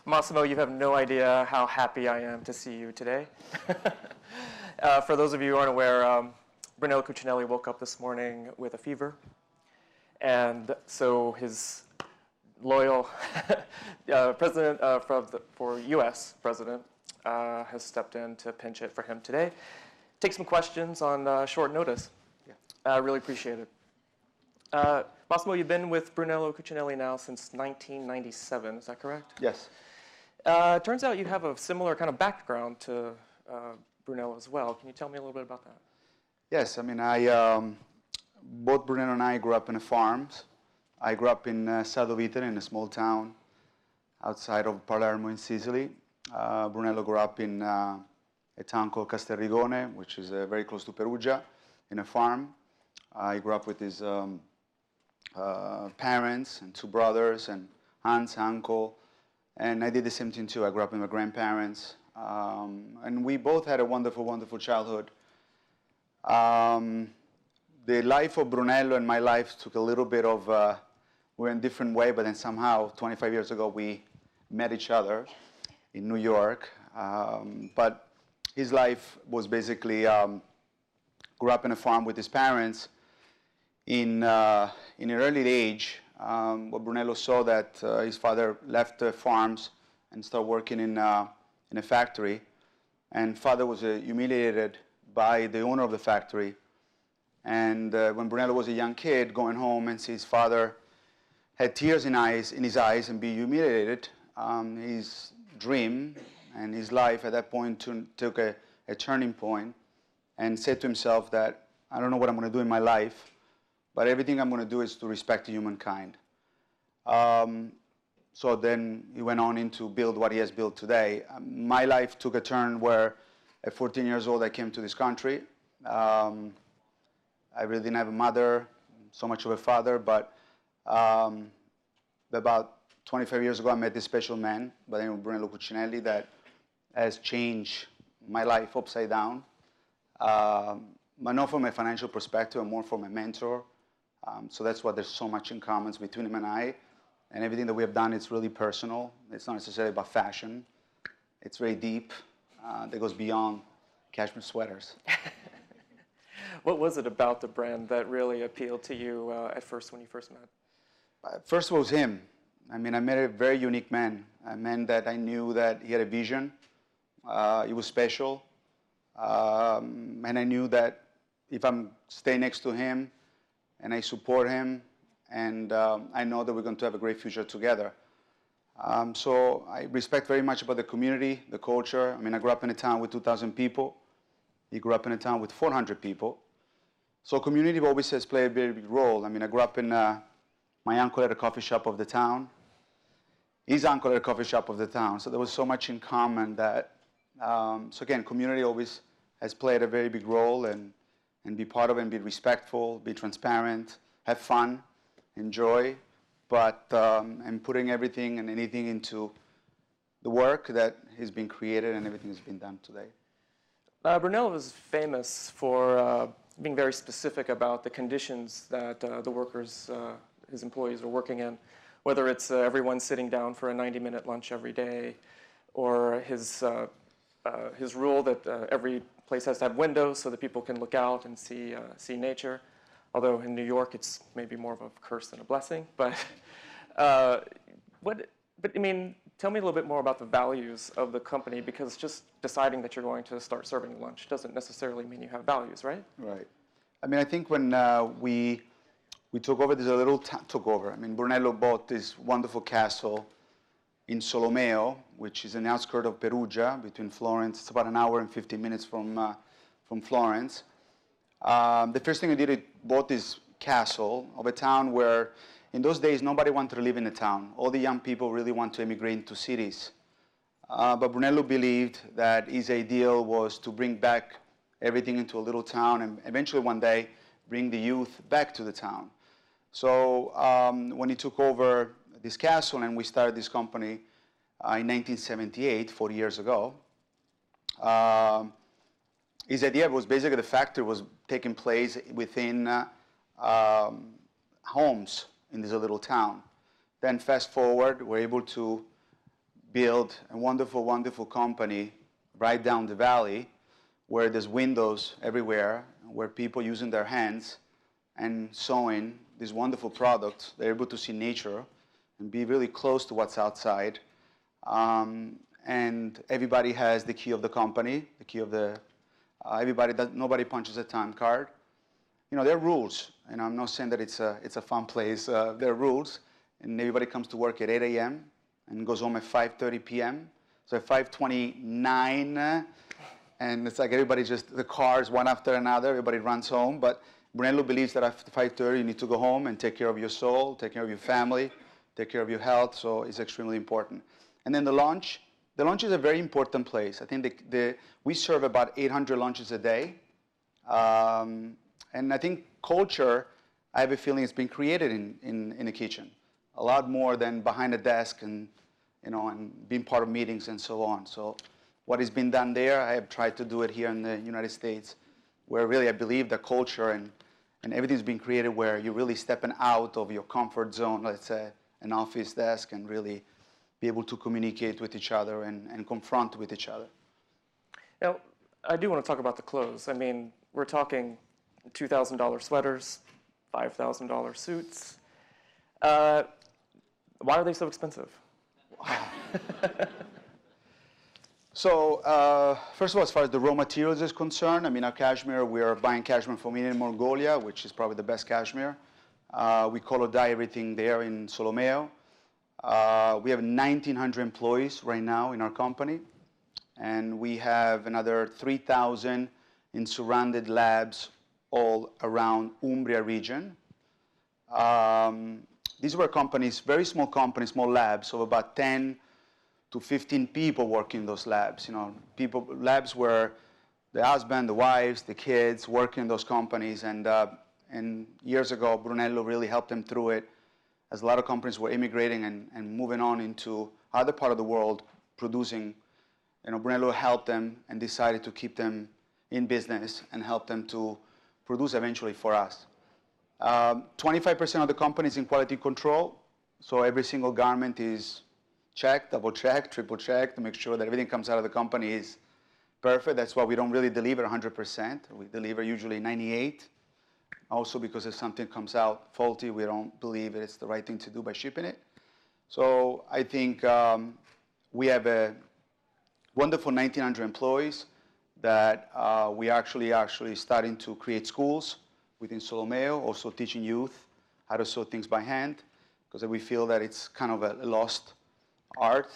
Massimo, you have no idea how happy I am to see you today. For those of you who aren't aware, Brunello Cucinelli woke up this morning with a fever. And so his loyal president for U.S. president has stepped in to pinch it for him today. Take some questions on short notice. I really appreciate it. Massimo, you've been with Brunello Cucinelli now since 1997, is that correct? Yes. It turns out you have a similar kind of background to Brunello as well. Can you tell me a little bit about that? Yes, I mean, both Brunello and I grew up in farms. I grew up in south of Italy, in a small town outside of Palermo in Sicily. Brunello grew up in a town called Castelrigone, which is very close to Perugia, in a farm. He grew up with his parents and two brothers and aunts, uncle. And I did the same thing too. I grew up with my grandparents. And we both had a wonderful, wonderful childhood. The life of Brunello and my life took a little bit of, we're in a different way, but then somehow 25 years ago we met each other in New York. But his life was basically, grew up in a farm with his parents. In an early age, Brunello saw that his father left the farms and started working in a factory. And father was humiliated by the owner of the factory. And when Brunello was a young kid, going home and see his father had tears in his eyes and be humiliated, his dream and his life at that point took a turning point and said to himself that, I don't know what I'm going to do in my life, but everything I'm going to do is to respect humankind. So then he went on to build what he has built today. My life took a turn where at 14 years old I came to this country. I really didn't have a mother, so much of a father, but about 25 years ago I met this special man by the name of Brunello Cucinelli that has changed my life upside down. But not from a financial perspective, but more from a mentor. So that's why there's so much in common between him and I. And everything that we have done is really personal. It's not necessarily about fashion. It's very deep. That goes beyond cashmere sweaters. What was it about the brand that really appealed to you at first when you first met? First was him. I mean, I met a very unique man. A man that I knew that he had a vision. He was special. And I knew that if I'm staying next to him and I support him, and I know that we're going to have a great future together. So I respect very much about the community, the culture. I mean, I grew up in a town with 2,000 people. He grew up in a town with 400 people. So community always has played a very big role. I mean, I grew up in, my uncle had a coffee shop of the town. His uncle had a coffee shop of the town. So there was so much in common that, so again, community always has played a very big role, and be part of it and be respectful, be transparent, have fun, enjoy, but and putting everything and anything into the work that has been created and everything has been done today. Brunello is famous for being very specific about the conditions that the workers, his employees, are working in, whether it's everyone sitting down for a 90-minute lunch every day, or his rule that every place has to have windows so that people can look out and see nature. Although in New York it's maybe more of a curse than a blessing. But I mean, tell me a little bit more about the values of the company, because just deciding that you're going to start serving lunch doesn't necessarily mean you have values, right? Right. I mean, I think when we took over, there's a little took over. I mean, Brunello bought this wonderful castle in Solomeo, which is an outskirt of Perugia, between Florence. It's about an hour and 15 minutes from Florence. The first thing we did, we bought this castle of a town where, in those days, nobody wanted to live in the town. All the young people really want to immigrate into cities. But Brunello believed that his ideal was to bring back everything into a little town and eventually one day bring the youth back to the town. So when he took over this castle and we started this company in 1978, 40 years ago, his idea was basically the factory was taking place within homes in this little town. Then fast forward, we're able to build a wonderful, wonderful company right down the valley where there's windows everywhere, where people using their hands and sewing these wonderful products. They're able to see nature and be really close to what's outside. And everybody has the key of the company, the key of the, nobody punches a time card. You know, there are rules, and I'm not saying that it's a fun place. There are rules, and everybody comes to work at 8 a.m. and goes home at 5:30 p.m. So at 5:29, and it's like everybody just, the cars one after another, everybody runs home. But Brunello believes that after 5:30, you need to go home and take care of your soul, take care of your family, take care of your health, so it's extremely important. And then the lunch is a very important place. I think we serve about 800 lunches a day. And I think culture, I have a feeling, it's been created in the kitchen. A lot more than behind a desk and, you know, and being part of meetings and so on. So what has been done there, I have tried to do it here in the United States, where really I believe that culture and everything's been created where you're really stepping out of your comfort zone, let's say an office desk, and really be able to communicate with each other and confront with each other. Now, I do want to talk about the clothes. I mean, we're talking $2,000 sweaters, $5,000 suits. Why are they so expensive? So, first of all, as far as the raw materials is concerned, I mean, our cashmere, we are buying cashmere from Inner Mongolia, which is probably the best cashmere. We color dye everything there in Solomeo. We have 1,900 employees right now in our company, and we have another 3,000 in surrounded labs all around Umbria region. These were companies, very small companies, small labs of about 10 to 15 people working in those labs. You know, labs where the husband, the wives, the kids work in those companies, and years ago, Brunello really helped them through it, as a lot of companies were immigrating and moving on into other part of the world, producing. You know, Brunello helped them and decided to keep them in business and help them to produce eventually for us. 25% of the company is in quality control, so every single garment is checked, double-checked, triple-checked to make sure that everything comes out of the company is perfect. That's why we don't really deliver 100%. We deliver usually 98%. Also because if something comes out faulty, we don't believe it's the right thing to do by shipping it. So I think we have a wonderful 1,900 employees that we actually starting to create schools within Solomeo, also teaching youth how to sew things by hand, because we feel that it's kind of a lost art.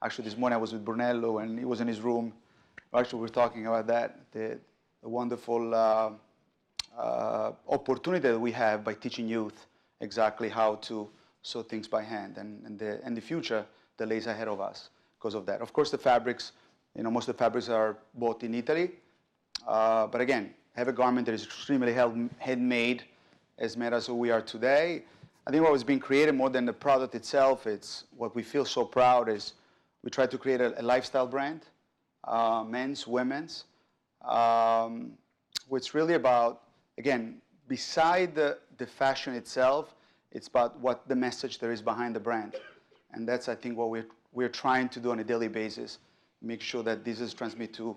Actually, this morning I was with Brunello and he was in his room. Actually, we were talking about that, the wonderful opportunity that we have by teaching youth exactly how to sew things by hand, and the future that lays ahead of us because of that. Of course, the fabrics, you know, most of the fabrics are bought in Italy, but again, have a garment that is extremely handmade, as made as we are today. I think what was being created more than the product itself, it's what we feel so proud is we try to create a lifestyle brand, men's, women's, which really about, again, beside the fashion itself, it's about what the message there is behind the brand. And that's, I think, what we're trying to do on a daily basis, make sure that this is transmitted to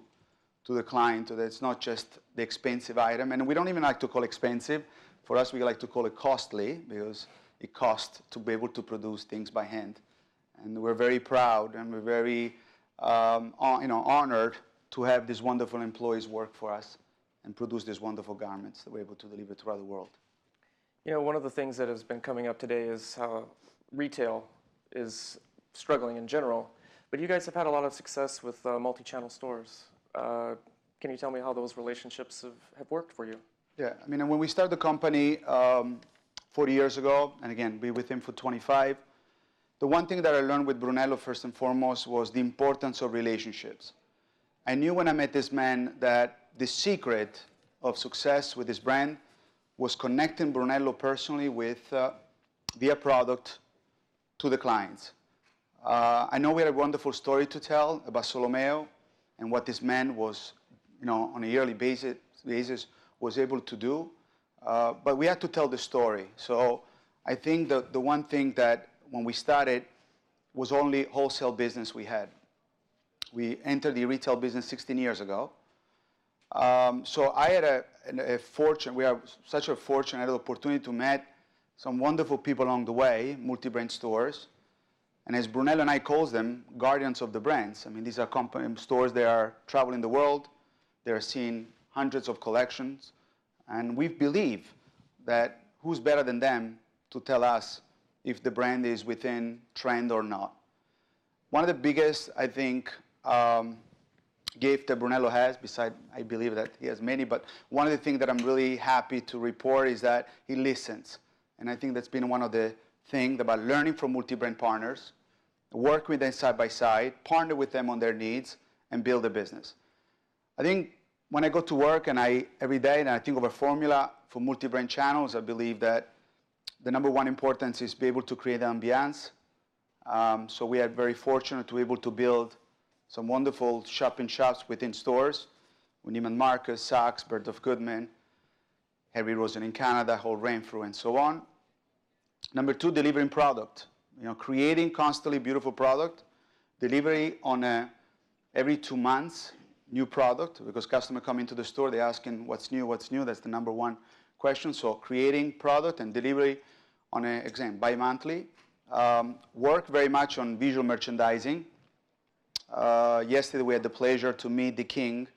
the client, so that it's not just the expensive item. And we don't even like to call it expensive. For us, we like to call it costly, because it costs to be able to produce things by hand. And we're very proud and we're very honored to have these wonderful employees work for us and produce these wonderful garments that we're able to deliver throughout the world. You know, one of the things that has been coming up today is how retail is struggling in general, but you guys have had a lot of success with multi-channel stores. Can you tell me how those relationships have worked for you? Yeah, I mean, when we started the company 40 years ago, and again, be with him for 25, the one thing that I learned with Brunello first and foremost was the importance of relationships. I knew when I met this man that the secret of success with his brand was connecting Brunello personally with via product to the clients. I know we had a wonderful story to tell about Solomeo and what this man was, you know, on a yearly basis was able to do, but we had to tell the story. So I think the one thing that when we started, was only wholesale business we had. We entered the retail business 16 years ago. So I had a fortune, we are such a fortune, I had the opportunity to meet some wonderful people along the way, multi-brand stores. And as Brunello and I calls them, guardians of the brands. I mean, these are stores that are traveling the world. They're seeing hundreds of collections. And we believe that who's better than them to tell us if the brand is within trend or not. One of the biggest, I think, gift that Brunello has, besides I believe that he has many, but one of the things that I'm really happy to report is that he listens. And I think that's been one of the things about learning from multi-brand partners, work with them side by side, partner with them on their needs, and build a business. I think when I go to work and every day and I think of a formula for multi-brand channels, I believe that the number one importance is be able to create ambiance. So we are very fortunate to be able to build some wonderful shop-in-shops within stores, with Neiman Marcus, Saks, Bergdorf Goodman, Harry Rosen in Canada, Hall Renfrew, and so on. Number two, delivering product. Creating constantly beautiful product, delivery on every 2 months, new product, because customers come into the store, they're asking what's new, that's the number one question. So creating product and delivery on bi-monthly. Work very much on visual merchandising. Yesterday we had the pleasure to meet the king,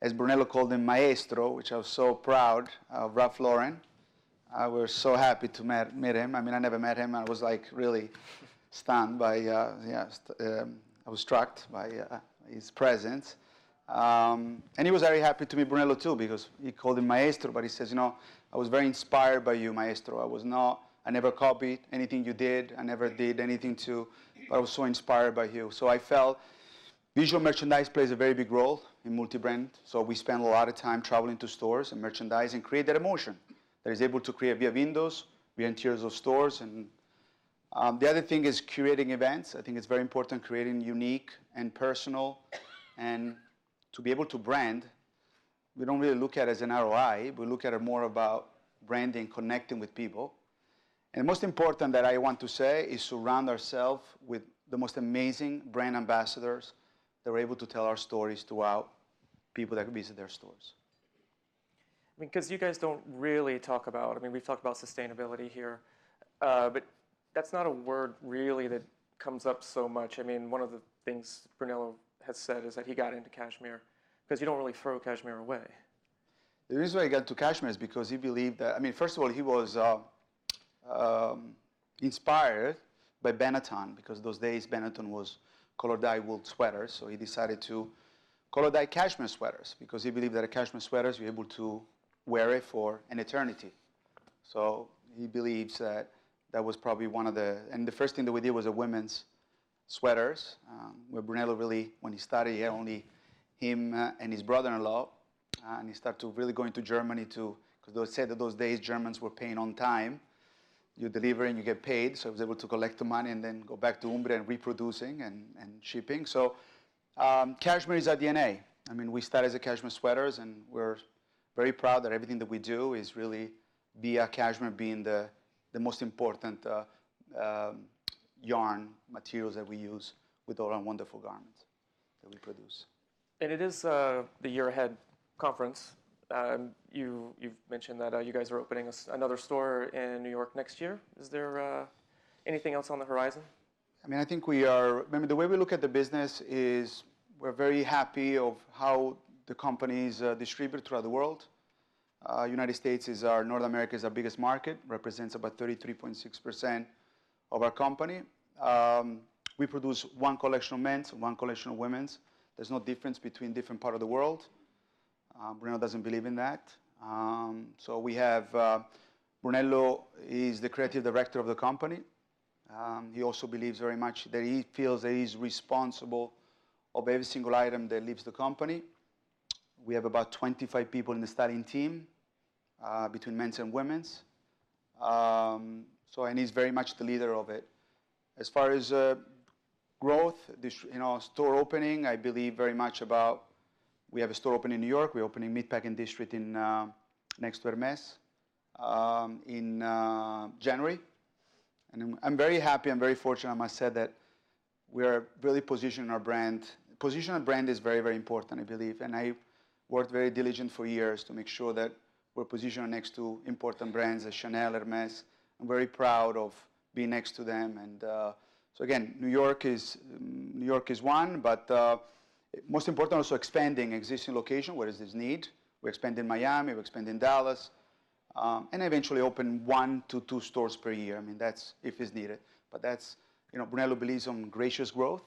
as Brunello called him, Maestro, which I was so proud of, Ralph Lauren. I was so happy to meet him. I mean, I never met him. I was like really stunned by, I was struck by his presence. And he was very happy to meet Brunello too, because he called him Maestro, but he says, I was very inspired by you, Maestro. I never copied anything you did. I never did anything but I was so inspired by you. So I felt visual merchandise plays a very big role in multi-brand. So we spend a lot of time traveling to stores and merchandising, create that emotion that is able to create via windows, via interiors of stores. And the other thing is curating events. I think it's very important creating unique and personal. And to be able to brand, we don't really look at it as an ROI. We look at it more about branding, connecting with people. And the most important that I want to say is surround ourselves with the most amazing brand ambassadors that are able to tell our stories throughout people that visit their stores. I mean, because you guys don't really talk about, we've talked about sustainability here, but that's not a word really that comes up so much. I mean, one of the things Brunello has said is that he got into cashmere because you don't really throw cashmere away. The reason why he got into cashmere is because he believed that, first of all, he was inspired by Benetton, because those days Benetton was color dye wool sweaters, so he decided to color dye cashmere sweaters because he believed that a cashmere sweaters you're able to wear it for an eternity. So he believes that that was probably one of and the first thing that we did was a women's sweaters, where Brunello really, when he started, he had only him and his brother-in-law, and he started to really go into Germany because they said that those days Germans were paying on time. You deliver and you get paid, so I was able to collect the money and then go back to Umbria and reproducing and shipping. So cashmere is our DNA. We started as a cashmere sweaters, and we're very proud that everything that we do is really via cashmere being the most important yarn materials that we use with all our wonderful garments that we produce. And it is the Year Ahead conference. You've mentioned that you guys are opening another store in New York next year. Is there anything else on the horizon? I think we are, the way we look at the business is we're very happy of how the companies distribute throughout the world. United States North America is our biggest market, represents about 33.6% of our company. We produce one collection of men's, one collection of women's. There's no difference between different parts of the world. Brunello doesn't believe in that. So we have, Brunello is the creative director of the company. He also believes very much that he feels that he's responsible of every single item that leaves the company. We have about 25 people in the styling team, between men's and women's. And he's very much the leader of it. As far as growth, store opening, I believe very much about. We have a store opening in New York. We're opening Meatpacking District next to Hermes in January. And I'm very happy, I'm very fortunate, I must say, that we are really positioning our brand. Position of brand is very, very important, I believe. And I worked very diligent for years to make sure that we're positioned next to important brands as Chanel, Hermes. I'm very proud of being next to them. And so again, New York is one, but most important also expanding existing location where is this need. We expand in Miami, we expand in Dallas, and eventually open 1 to 2 stores per year. I mean, that's if it's needed. But that's, Brunello believes on gracious growth.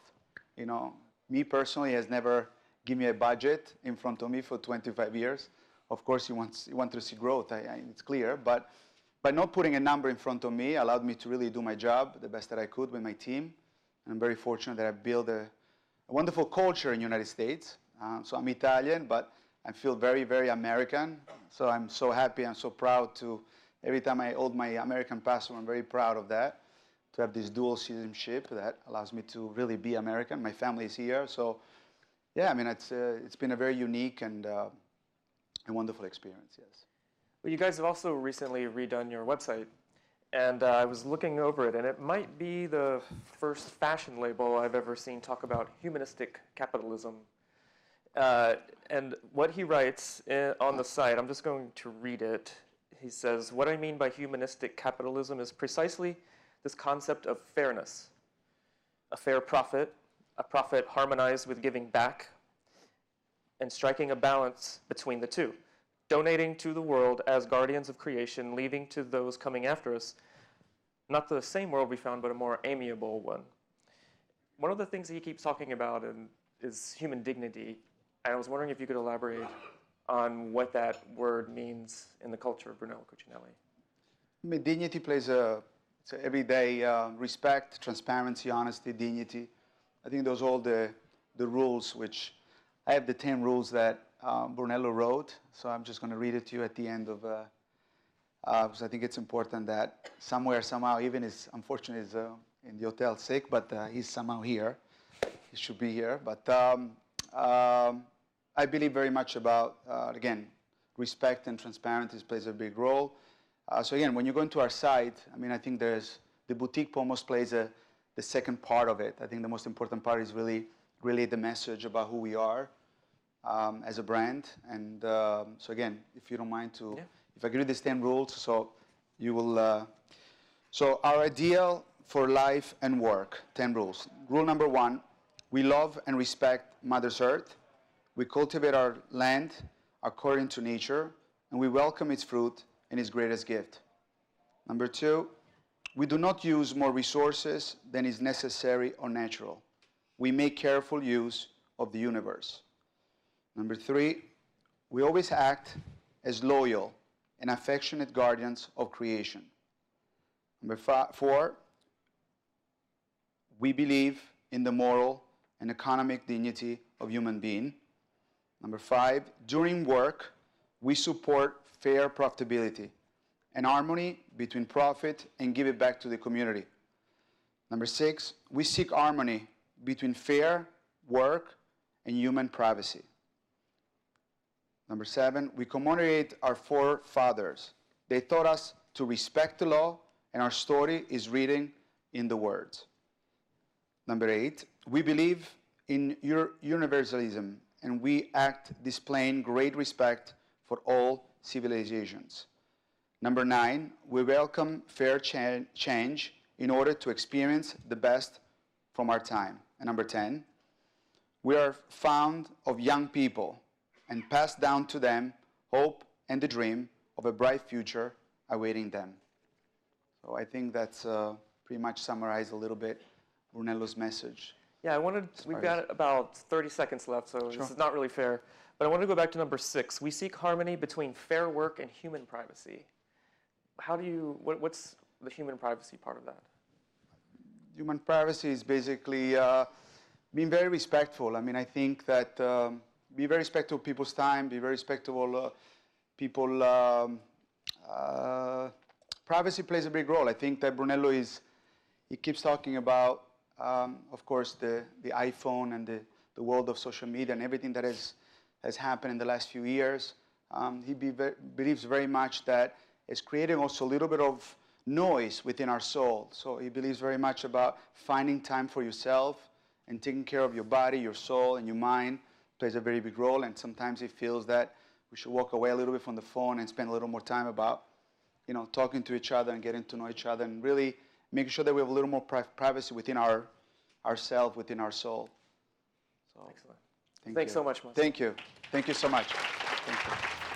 Me personally has never given me a budget in front of me for 25 years. Of course, he wants to see growth. It's clear, but by not putting a number in front of me allowed me to really do my job the best that I could with my team. And I'm very fortunate that I built a wonderful culture in the United States. So I'm Italian, but I feel very, very American. So I'm so happy and so proud to, every time I hold my American passport, I'm very proud of that, to have this dual citizenship that allows me to really be American. My family is here. So yeah, I mean, it's been a very unique and a wonderful experience, yes. Well, you guys have also recently redone your website, and I was looking over it, and it might be the first fashion label I've ever seen talk about humanistic capitalism. And what he writes on the site, I'm just going to read it. He says, "What I mean by humanistic capitalism is precisely this concept of fairness, a fair profit, a profit harmonized with giving back, and striking a balance between the two. Donating to the world as guardians of creation, leaving to those coming after us, not the same world we found, but a more amiable one." One of the things he keeps talking about is human dignity. And I was wondering if you could elaborate on what that word means in the culture of Brunello Cucinelli. I mean, dignity plays it's a everyday respect, transparency, honesty, dignity. I think those are all the rules which, I have the 10 rules that Brunello wrote, so I'm just going to read it to you at the end of, because I think it's important that somewhere, somehow, even unfortunately is in the hotel sick, but he's somehow here. He should be here. But I believe very much about, again, respect and transparency plays a big role. So again, when you go into our site, I mean, I think the boutique almost plays the second part of it. I think the most important part is really the message about who we are as a brand. And so again, if you don't mind if I give you these 10 rules, so you will, so our ideal for life and work, 10 rules. Rule number 1, we love and respect Mother Earth. We cultivate our land according to nature, and we welcome its fruit and its greatest gift. Number 2, we do not use more resources than is necessary or natural. We make careful use of the universe. Number 3, we always act as loyal and affectionate guardians of creation. Number 4, we believe in the moral and economic dignity of human being. Number 5, during work, we support fair profitability and harmony between profit and give it back to the community. Number 6, we seek harmony between fair work and human privacy. Number 7, we commemorate our forefathers. They taught us to respect the law, and our story is written in the words. Number 8, we believe in universalism, and we act displaying great respect for all civilizations. Number 9, we welcome fair change in order to experience the best from our time. And number 10, we are fond of young people and pass down to them hope and the dream of a bright future awaiting them. So I think that's pretty much summarized a little bit Brunello's message. Yeah, we've got about 30 seconds left, so Sure. This is not really fair. But I want to go back to number 6. We seek harmony between fair work and human privacy. What's the human privacy part of that? Human privacy is basically being very respectful. I mean, I think that be very respectful of people's time, be very respectful of people. Privacy plays a big role. I think that Brunello he keeps talking about, of course, the iPhone and the world of social media and everything that has happened in the last few years. He believes very much that it's creating also a little bit of noise within our soul. So he believes very much about finding time for yourself, and taking care of your body, your soul, and your mind plays a very big role. And sometimes it feels that we should walk away a little bit from the phone and spend a little more time about, talking to each other and getting to know each other and really making sure that we have a little more privacy within ourselves, within our soul. So, excellent. Thanks so much, Massimo. Thank you. Thank you so much. Thank you.